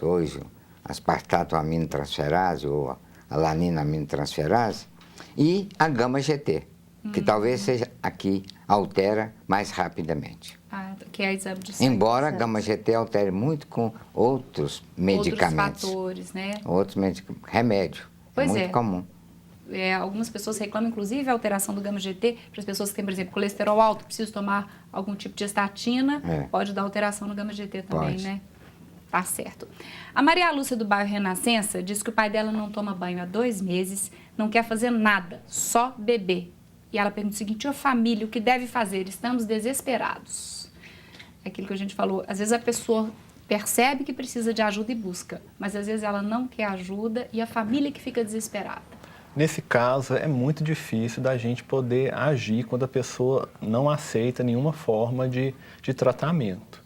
hoje, aspartato aminotransferase ou alanina aminotransferase, e a gama-GT, que talvez seja a que altera mais rapidamente. Que é exame de sangue. Embora a gama-GT altere muito com outros medicamentos. Outros fatores, né? Outros medicamentos. Remédio. Pois muito comum. Algumas pessoas reclamam, inclusive, a alteração do gama-GT para as pessoas que têm, por exemplo, colesterol alto, precisam tomar algum tipo de estatina, pode dar alteração no gama-GT também, né? Tá certo. A Maria Lúcia do bairro Renascença diz que o pai dela não toma banho há 2 meses, não quer fazer nada, só beber. E ela pergunta o seguinte: a família, o que deve fazer? Estamos desesperados. É aquilo que a gente falou, às vezes a pessoa percebe que precisa de ajuda e busca, mas às vezes ela não quer ajuda e a família que fica desesperada. Nesse caso, é muito difícil da gente poder agir quando a pessoa não aceita nenhuma forma de tratamento.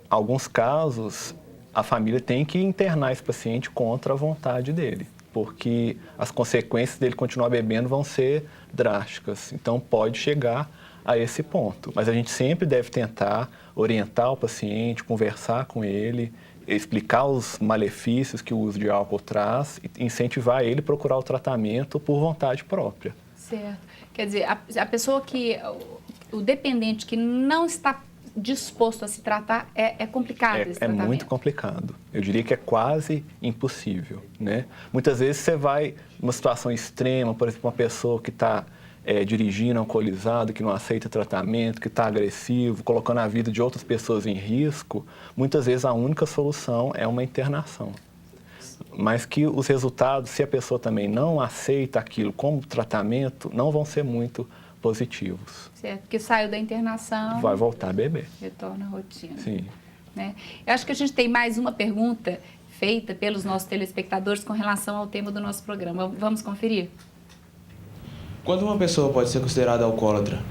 Alguns casos, a família tem que internar esse paciente contra a vontade dele, porque as consequências dele continuar bebendo vão ser drásticas. Então, pode chegar a esse ponto. Mas a gente sempre deve tentar orientar o paciente, conversar com ele, explicar os malefícios que o uso de álcool traz e incentivar ele a procurar o tratamento por vontade própria. Certo. Quer dizer, a pessoa o dependente que não está disposto a se tratar, é complicado esse tratamento? É muito complicado. Eu diria que é quase impossível, né? Muitas vezes você vai numa situação extrema, por exemplo, uma pessoa que está dirigindo alcoolizado, que não aceita tratamento, que está agressivo, colocando a vida de outras pessoas em risco, muitas vezes a única solução é uma internação. Mas que os resultados, se a pessoa também não aceita aquilo como tratamento, não vão ser muito positivos. Certo, porque saiu da internação... vai voltar a beber. Retorna à rotina. Sim. Né? Eu acho que a gente tem mais uma pergunta feita pelos nossos telespectadores com relação ao tema do nosso programa. Vamos conferir? Quando uma pessoa pode ser considerada alcoólatra?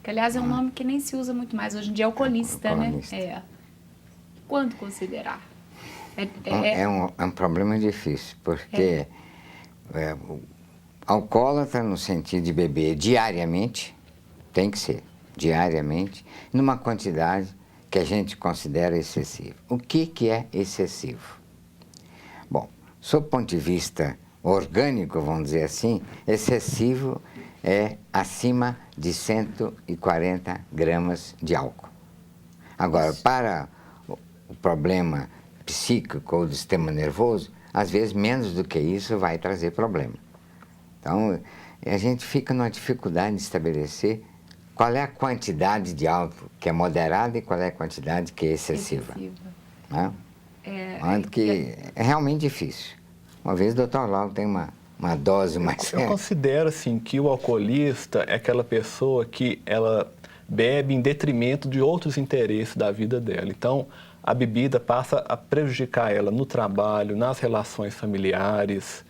Que, aliás, é um nome que nem se usa muito mais. Hoje em dia é alcoolista, né? Quando considerar? É um problema difícil, porque alcoólatra no sentido de beber diariamente, tem que ser diariamente, numa quantidade que a gente considera excessiva. O que é excessivo? Bom, sob o ponto de vista orgânico, vamos dizer assim, excessivo é acima de 140 gramas de álcool. Agora, para o problema psíquico ou do sistema nervoso, às vezes menos do que isso vai trazer problema. Então, a gente fica numa dificuldade de estabelecer qual é a quantidade de álcool que é moderada e qual é a quantidade que é excessiva. Né? Que é realmente difícil. Uma vez o Dr. Lauro tem uma dose mais... Eu considero assim, que o alcoolista é aquela pessoa que ela bebe em detrimento de outros interesses da vida dela. Então, a bebida passa a prejudicar ela no trabalho, nas relações familiares,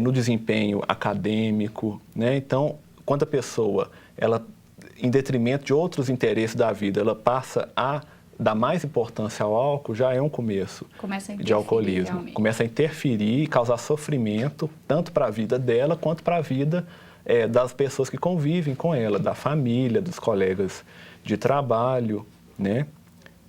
no desempenho acadêmico, né? Então, quando a pessoa, em detrimento de outros interesses da vida, ela passa a dar mais importância ao álcool, já é um começo de alcoolismo. Realmente. Começa a interferir e causar sofrimento, tanto para a vida dela, quanto para a vida das pessoas que convivem com ela, da família, dos colegas de trabalho, né?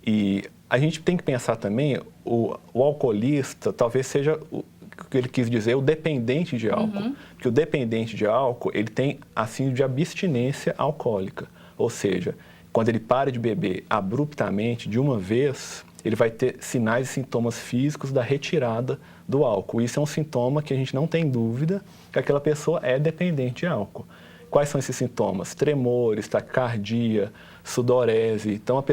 E a gente tem que pensar também, o alcoolista talvez seja o que ele quis dizer, o dependente de álcool. Porque o dependente de álcool, ele tem a síndrome de abstinência alcoólica. Ou seja, quando ele para de beber abruptamente, de uma vez, ele vai ter sinais e sintomas físicos da retirada do álcool. Isso é um sintoma que a gente não tem dúvida que aquela pessoa é dependente de álcool. Quais são esses sintomas? Tremores, taquicardia, sudorese. Então,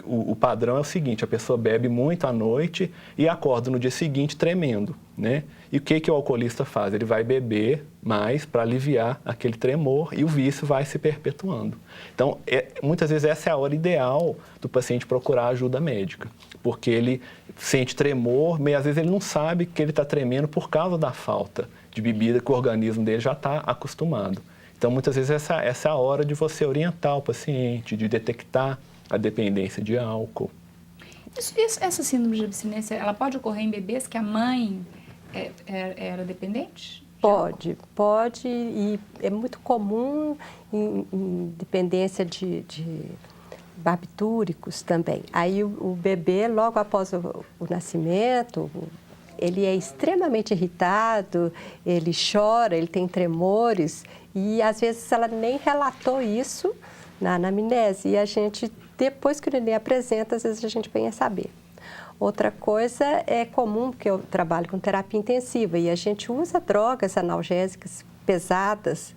o padrão é o seguinte: a pessoa bebe muito à noite e acorda no dia seguinte tremendo, né? E o que o alcoolista faz? Ele vai beber mais para aliviar aquele tremor e o vício vai se perpetuando. Então, muitas vezes essa é a hora ideal do paciente procurar ajuda médica, porque ele sente tremor, mas às vezes ele não sabe que ele está tremendo por causa da falta de bebida que o organismo dele já está acostumado. Então, muitas vezes essa é a hora de você orientar o paciente, de detectar a dependência de álcool. Essa síndrome de abstinência, ela pode ocorrer em bebês que a mãe era dependente? Pode, e é muito comum em dependência barbitúricos também. Aí o bebê, logo após o nascimento, ele é extremamente irritado, ele chora, ele tem tremores e às vezes ela nem relatou isso na anamnese e a gente, depois que o neném apresenta, às vezes a gente vem a saber. Outra coisa é comum, porque eu trabalho com terapia intensiva e a gente usa drogas analgésicas pesadas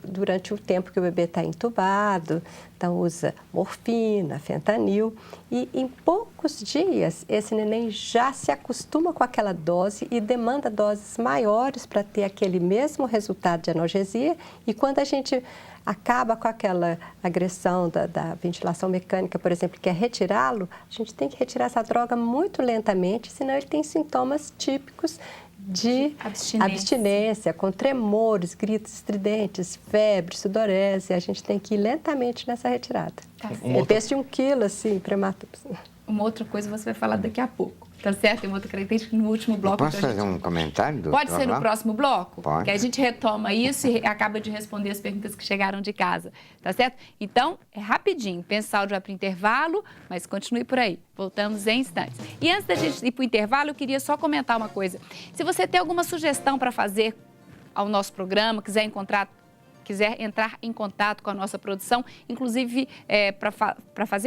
durante o tempo que o bebê está entubado, então usa morfina, fentanil e em poucos dias esse neném já se acostuma com aquela dose e demanda doses maiores para ter aquele mesmo resultado de analgesia e quando a gente acaba com aquela agressão da ventilação mecânica, por exemplo, que é retirá-lo, a gente tem que retirar essa droga muito lentamente, senão ele tem sintomas típicos de abstinência, com tremores, gritos estridentes, febre, sudorese. A gente tem que ir lentamente nessa retirada. Bebês de 1 quilo, assim, prematuros. Uma outra coisa você vai falar daqui a pouco. Tá certo? Tem uma outra característica no último bloco. Posso fazer um comentário? Pode ser no próximo bloco? Pode. Que a gente retoma isso e acaba de responder as perguntas que chegaram de casa. Tá certo? Então, é rapidinho. Pensa o áudio vai para o intervalo, mas continue por aí. Voltamos em instantes. E antes da gente ir para o intervalo, eu queria só comentar uma coisa. Se você tem alguma sugestão para fazer ao nosso programa, quiser entrar em contato com a nossa produção, inclusive para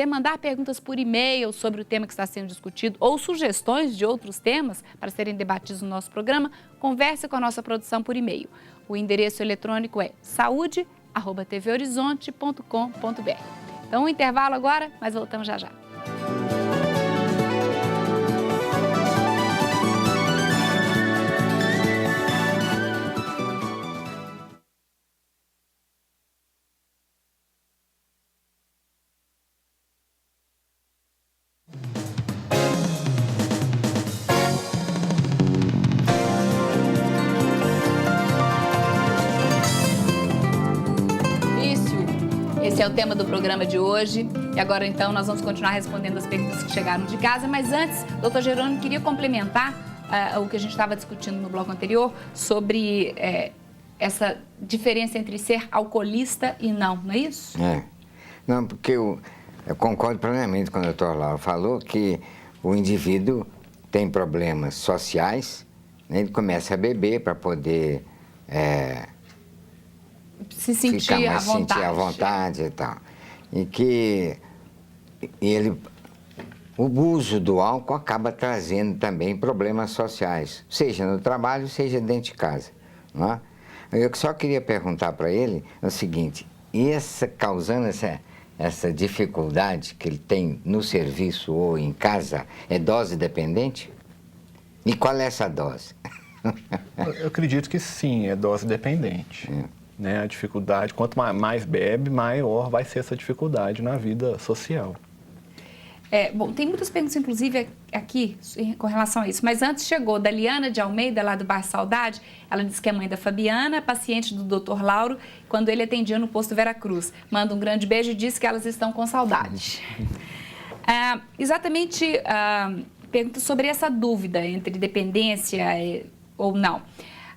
mandar perguntas por e-mail sobre o tema que está sendo discutido ou sugestões de outros temas para serem debatidos no nosso programa, converse com a nossa produção por e-mail. O endereço eletrônico é saude@tvhorizonte.com.br. Então, um intervalo agora, mas voltamos já já. Esse é o tema do programa de hoje. E agora, então, nós vamos continuar respondendo as perguntas que chegaram de casa. Mas antes, doutor Jerônimo, queria complementar o que a gente estava discutindo no bloco anterior sobre essa diferença entre ser alcoolista e não é isso? Não, porque eu concordo plenamente com o doutor Lauro. Falou que o indivíduo tem problemas sociais, né? Ele começa a beber para poder... se sentir à vontade e tal. E que o uso do álcool acaba trazendo também problemas sociais, seja no trabalho, seja dentro de casa. Não é? Eu só queria perguntar para ele o seguinte, causando essa dificuldade que ele tem no serviço ou em casa, é dose dependente? E qual é essa dose? Eu acredito que sim, é dose dependente. Né, a dificuldade, quanto mais bebe, maior vai ser essa dificuldade na vida social. Bom, tem muitas perguntas, inclusive, aqui com relação a isso. Mas antes chegou da Liana de Almeida, lá do Bar Saudade. Ela disse que é mãe da Fabiana, paciente do Dr. Lauro, quando ele atendia no posto Veracruz. Manda um grande beijo e diz que elas estão com saudade. Pergunta sobre essa dúvida entre dependência ou não.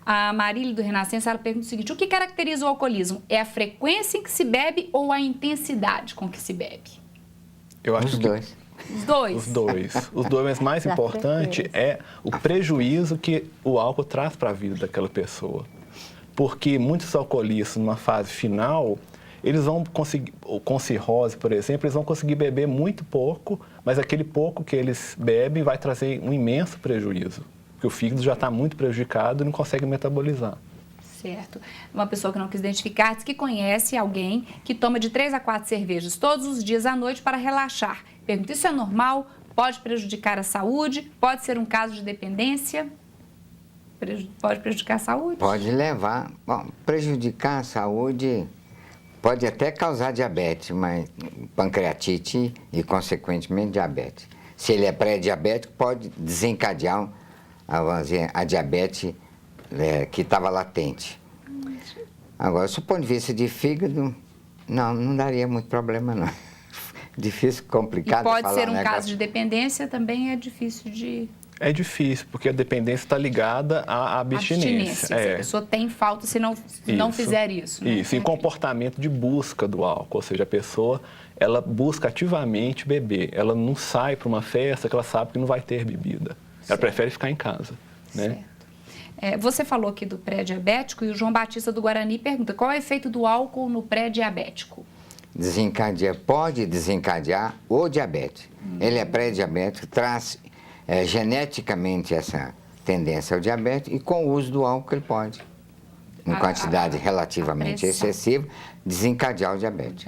A Marília do Renascença, ela pergunta o seguinte, o que caracteriza o alcoolismo? É a frequência em que se bebe ou a intensidade com que se bebe? Eu acho Os dois. Os dois? Os dois. Os dois, mas mais importante é o prejuízo que o álcool traz para a vida daquela pessoa. Porque muitos alcoolistas, numa fase final, eles vão conseguir, com cirrose, por exemplo, eles vão conseguir beber muito pouco, mas aquele pouco que eles bebem vai trazer um imenso prejuízo. Porque o fígado já está muito prejudicado e não consegue metabolizar. Certo. Uma pessoa que não quis identificar diz que conhece alguém que toma de 3 a 4 cervejas todos os dias à noite para relaxar. Pergunta, isso é normal? Pode prejudicar a saúde? Pode ser um caso de dependência? Pode prejudicar a saúde? Pode levar. Bom, prejudicar a saúde pode até causar diabetes, mas pancreatite e, consequentemente, diabetes. Se ele é pré-diabético, pode desencadear a diabetes que estava latente. Agora, do ponto de vista de fígado, não daria muito problema, não. Difícil, complicado. E pode ser um caso de dependência, também é difícil de... É difícil, porque a dependência está ligada à abstinência. Se a pessoa tem falta se não fizer isso. Né? Isso, e comportamento de busca do álcool, ou seja, a pessoa ela busca ativamente beber. Ela não sai para uma festa que ela sabe que não vai ter bebida. Ela prefere ficar em casa. Né? Você falou aqui do pré-diabético e o João Batista do Guarani pergunta qual é o efeito do álcool no pré-diabético? Pode desencadear o diabetes. Ele é pré-diabético, traz geneticamente essa tendência ao diabetes e com o uso do álcool ele pode, em quantidade relativamente excessiva, desencadear o diabetes.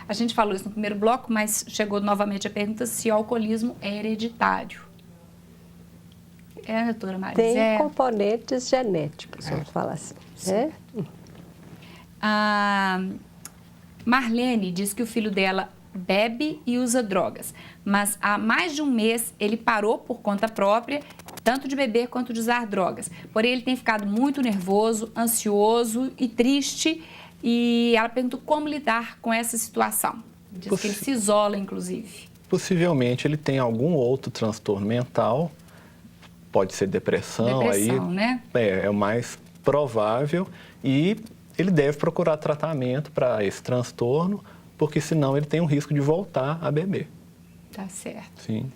A gente falou isso no primeiro bloco, mas chegou novamente a pergunta se o alcoolismo é hereditário. Doutora Marisa? Tem componentes genéticos, vamos falar assim. A Marlene diz que o filho dela bebe e usa drogas, mas há mais de um mês ele parou por conta própria, tanto de beber quanto de usar drogas. Porém, ele tem ficado muito nervoso, ansioso e triste, e ela perguntou como lidar com essa situação. Diz que ele se isola, inclusive. Possivelmente ele tem algum outro transtorno mental, pode ser depressão aí, né? É o mais provável, e ele deve procurar tratamento para esse transtorno, porque senão ele tem um risco de voltar a beber. Tá certo. Sim.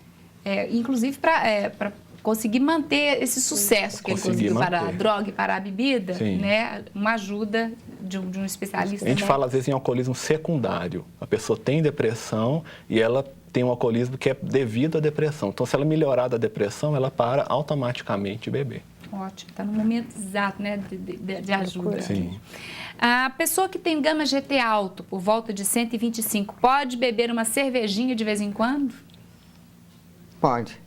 Inclusive para conseguir manter esse sucesso que ele conseguiu parar a droga e parar a bebida, né? Uma ajuda de um especialista. A gente fala às vezes em alcoolismo secundário. A pessoa tem depressão e ela tem um alcoolismo que é devido à depressão. Então, se ela melhorar da depressão, ela para automaticamente de beber. Ótimo, está no momento exato, né, de ajuda. Sim. A pessoa que tem gama GT alto, por volta de 125, pode beber uma cervejinha de vez em quando? Pode,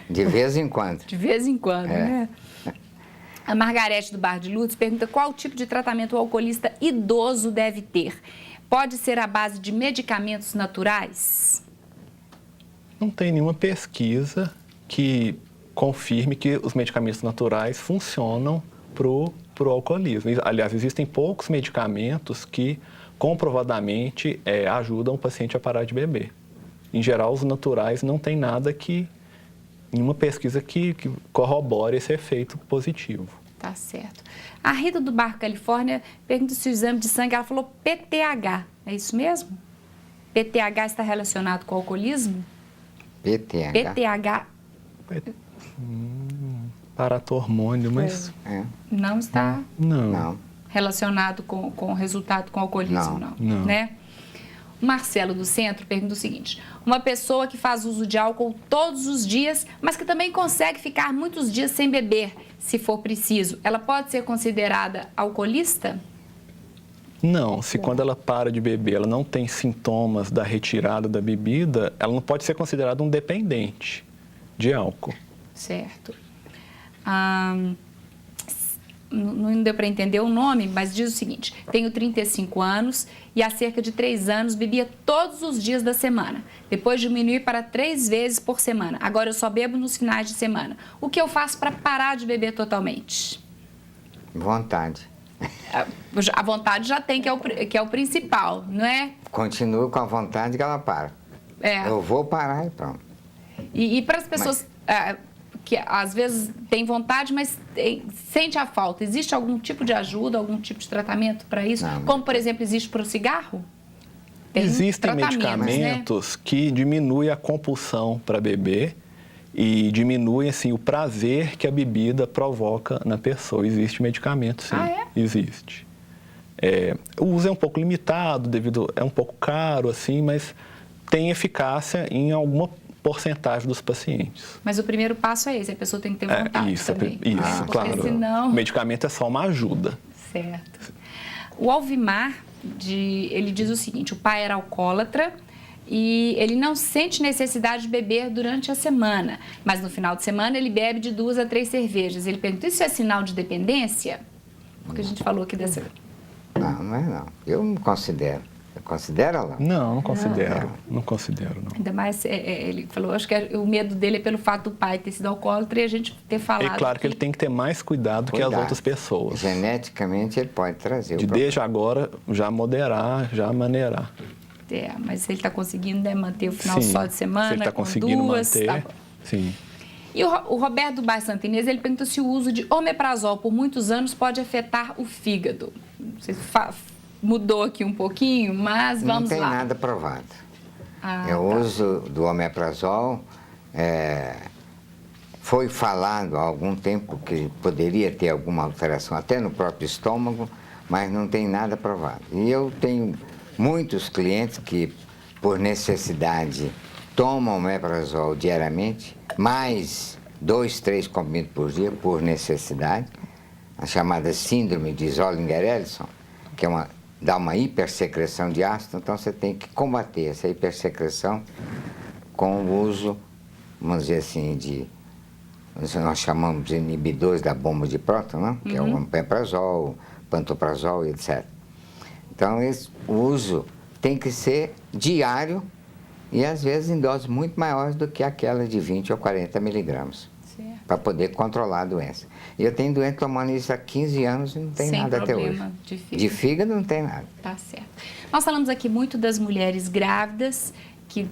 de vez em quando. De vez em quando, né? A Margarete do Bar de Lourdes pergunta qual tipo de tratamento o alcoolista idoso deve ter. Pode ser à base de medicamentos naturais? Não tem nenhuma pesquisa que confirme que os medicamentos naturais funcionam para o alcoolismo. Aliás, existem poucos medicamentos que comprovadamente ajudam o paciente a parar de beber. Em geral, os naturais não tem nada nenhuma pesquisa que corrobore esse efeito positivo. Tá certo. A Rita do Bar Califórnia pergunta se o exame de sangue, ela falou PTH, é isso mesmo? PTH está relacionado com o alcoolismo? PTH? Paratormônio, mas... Não está Não. relacionado com o resultado com o alcoolismo, não. Né? O Marcelo do Centro pergunta o seguinte: uma pessoa que faz uso de álcool todos os dias, mas que também consegue ficar muitos dias sem beber, se for preciso, ela pode ser considerada alcoolista? Não, quando ela para de beber, ela não tem sintomas da retirada da bebida, ela não pode ser considerada um dependente de álcool. Certo. Não deu para entender o nome, mas diz o seguinte: tenho 35 anos e há cerca de 3 anos bebia todos os dias da semana. Depois diminuí para 3 vezes por semana. Agora eu só bebo nos finais de semana. O que eu faço para parar de beber totalmente? Vontade. A vontade já tem, que é o principal, não é? Continua com a vontade que ela para. Eu vou parar e pronto. E para as pessoas que às vezes têm vontade, mas sente a falta, existe algum tipo de ajuda, algum tipo de tratamento para isso? Não. Como, por exemplo, existe para o cigarro? Existem medicamentos que diminuem a compulsão para beber e diminuem assim, o prazer que a bebida provoca na pessoa. Existe medicamento, sim. Existe. O uso é um pouco limitado, é um pouco caro, assim, mas tem eficácia em alguma porcentagem dos pacientes. Mas o primeiro passo é esse, a pessoa tem que ter vontade também. Isso, claro. Senão... O medicamento é só uma ajuda. Certo. O Alvimar, ele diz o seguinte: o pai era alcoólatra e ele não sente necessidade de beber durante a semana, mas no final de semana ele bebe de 2 a 3 cervejas. Ele pergunta: isso é sinal de dependência? Porque a gente falou aqui dessa... Não é não. Eu não considero. Você considera lá? Não considero. Não considero, não. Ainda mais, ele falou, acho que o medo dele é pelo fato do pai ter sido alcoólatra e a gente ter falado... É claro que ele tem que ter mais cuidado que as outras pessoas. Geneticamente ele pode trazer desde agora, já moderar, já maneirar. Mas se ele está conseguindo manter o final só de semana, se ele está conseguindo manter, sim. E o Roberto do bairro Santa Inês, ele pergunta se o uso de omeprazol por muitos anos pode afetar o fígado. Não sei se mudou aqui um pouquinho, mas vamos lá. Não tem nada provado. O uso do omeprazol foi falado há algum tempo que poderia ter alguma alteração até no próprio estômago, mas não tem nada provado. E eu tenho muitos clientes que, por necessidade, tomam omeprazol diariamente, mais 2, 3 comprimidos por dia, por necessidade, a chamada síndrome de Zollinger-Ellison, que dá uma hipersecreção de ácido, então você tem que combater essa hipersecreção com o uso, vamos dizer assim, nós chamamos de inibidores da bomba de próton, né? Que é o omeprazol, pantoprazol, etc. Então, o uso tem que ser diário e, às vezes, em doses muito maiores do que aquela de 20 ou 40 miligramas, para poder controlar a doença. E eu tenho doente tomando isso há 15 anos e não tem nada até hoje. De fígado não tem nada. Tá certo. Nós falamos aqui muito das mulheres grávidas, que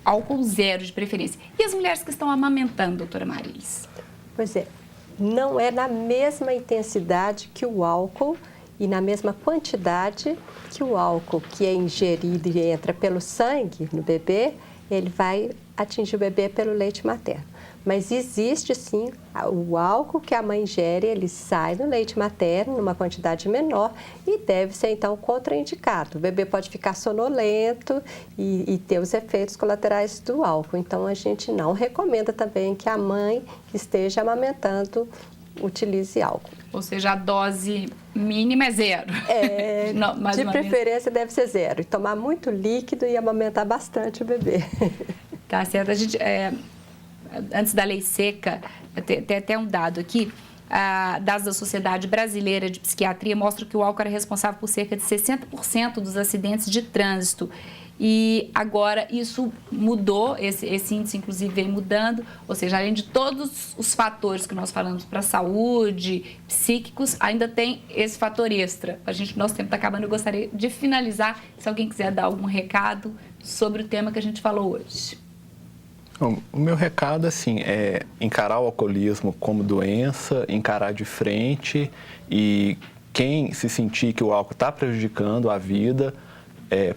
álcool zero de preferência. E as mulheres que estão amamentando, doutora Marilis? Pois é, não é na mesma intensidade que o álcool e na mesma quantidade que o álcool que é ingerido e entra pelo sangue no bebê, ele vai atingir o bebê pelo leite materno. Mas existe sim o álcool que a mãe ingere, ele sai no leite materno numa quantidade menor e deve ser então contraindicado. O bebê pode ficar sonolento e ter os efeitos colaterais do álcool. Então a gente não recomenda também que a mãe que esteja amamentando utilize álcool. Ou seja, a dose mínima é 0. Não, de preferência deve ser 0. E tomar muito líquido e amamentar bastante o bebê. Tá certo. A gente, antes da lei seca, tem até um dado aqui, dados da Sociedade Brasileira de Psiquiatria mostram que o álcool era responsável por cerca de 60% dos acidentes de trânsito. E agora isso mudou, esse índice inclusive vem mudando, ou seja, além de todos os fatores que nós falamos para a saúde, psíquicos, ainda tem esse fator extra. Nosso tempo está acabando, eu gostaria de finalizar, se alguém quiser dar algum recado sobre o tema que a gente falou hoje. O meu recado, assim, é encarar o alcoolismo como doença, encarar de frente e quem se sentir que o álcool está prejudicando a vida,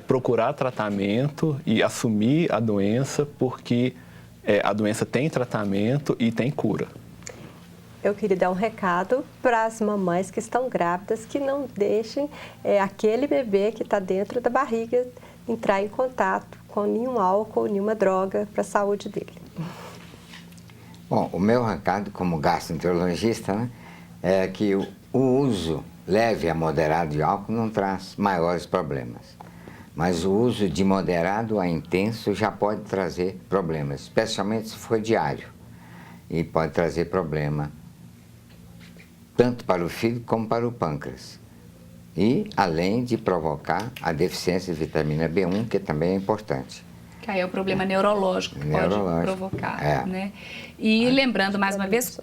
procurar tratamento e assumir a doença, porque a doença tem tratamento e tem cura. Eu queria dar um recado para as mamães que estão grávidas, que não deixem aquele bebê que está dentro da barriga entrar em contato com nenhum álcool, nenhuma droga para a saúde dele. Bom, o meu recado como gastroenterologista, né, é que o uso leve a moderado de álcool não traz maiores problemas. Mas o uso de moderado a intenso já pode trazer problemas, especialmente se for diário. E pode trazer problema tanto para o fígado como para o pâncreas. E além de provocar a deficiência de vitamina B1, que também é importante. Que aí é o problema neurológico que pode provocar, né? E lembrando mais uma vez...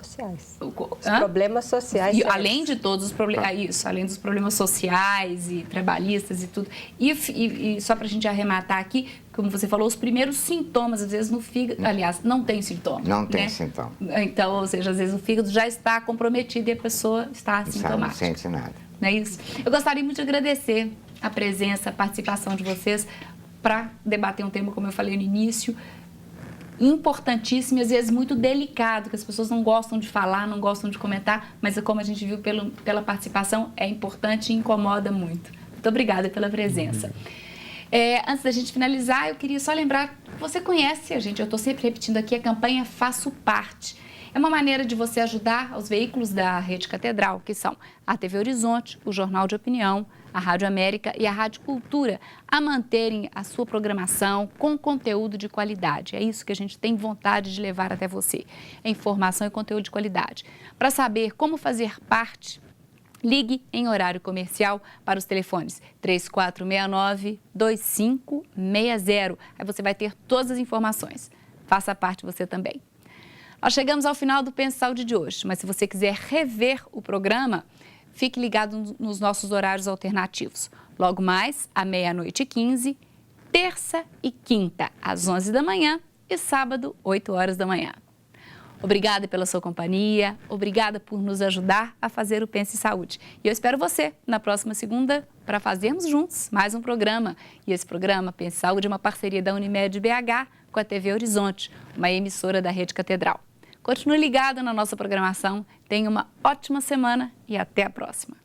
Os problemas sociais. E, além de todos os problemas, além dos problemas sociais e trabalhistas e tudo. E só para a gente arrematar aqui, como você falou, os primeiros sintomas, às vezes no fígado, aliás, não tem sintoma. Não tem sintoma. Então, ou seja, às vezes o fígado já está comprometido e a pessoa está assintomática. Não sente nada. Não é isso? Eu gostaria muito de agradecer a presença, a participação de vocês para debater um tema, como eu falei no início, importantíssimo e às vezes muito delicado, que as pessoas não gostam de falar, não gostam de comentar, mas como a gente viu pela participação, é importante e incomoda muito. Muito obrigada pela presença. Antes da gente finalizar, eu queria só lembrar, você conhece a gente, eu estou sempre repetindo aqui a campanha Faço Parte. É uma maneira de você ajudar os veículos da Rede Catedral, que são a TV Horizonte, o Jornal de Opinião, a Rádio América e a Rádio Cultura, a manterem a sua programação com conteúdo de qualidade. É isso que a gente tem vontade de levar até você, é informação e conteúdo de qualidade. Para saber como fazer parte, ligue em horário comercial para os telefones 3469-2560. Aí você vai ter todas as informações. Faça parte você também. Nós chegamos ao final do Pense Saúde de hoje, mas se você quiser rever o programa, fique ligado nos nossos horários alternativos. Logo mais, à 00h15, terça e quinta, às 11 da manhã e sábado, 8 horas da manhã. Obrigada pela sua companhia, obrigada por nos ajudar a fazer o Pense em Saúde. E eu espero você na próxima segunda para fazermos juntos mais um programa. E esse programa, Pense em Saúde, é uma parceria da Unimed BH com a TV Horizonte, uma emissora da Rede Catedral. Continue ligado na nossa programação, tenha uma ótima semana e até a próxima.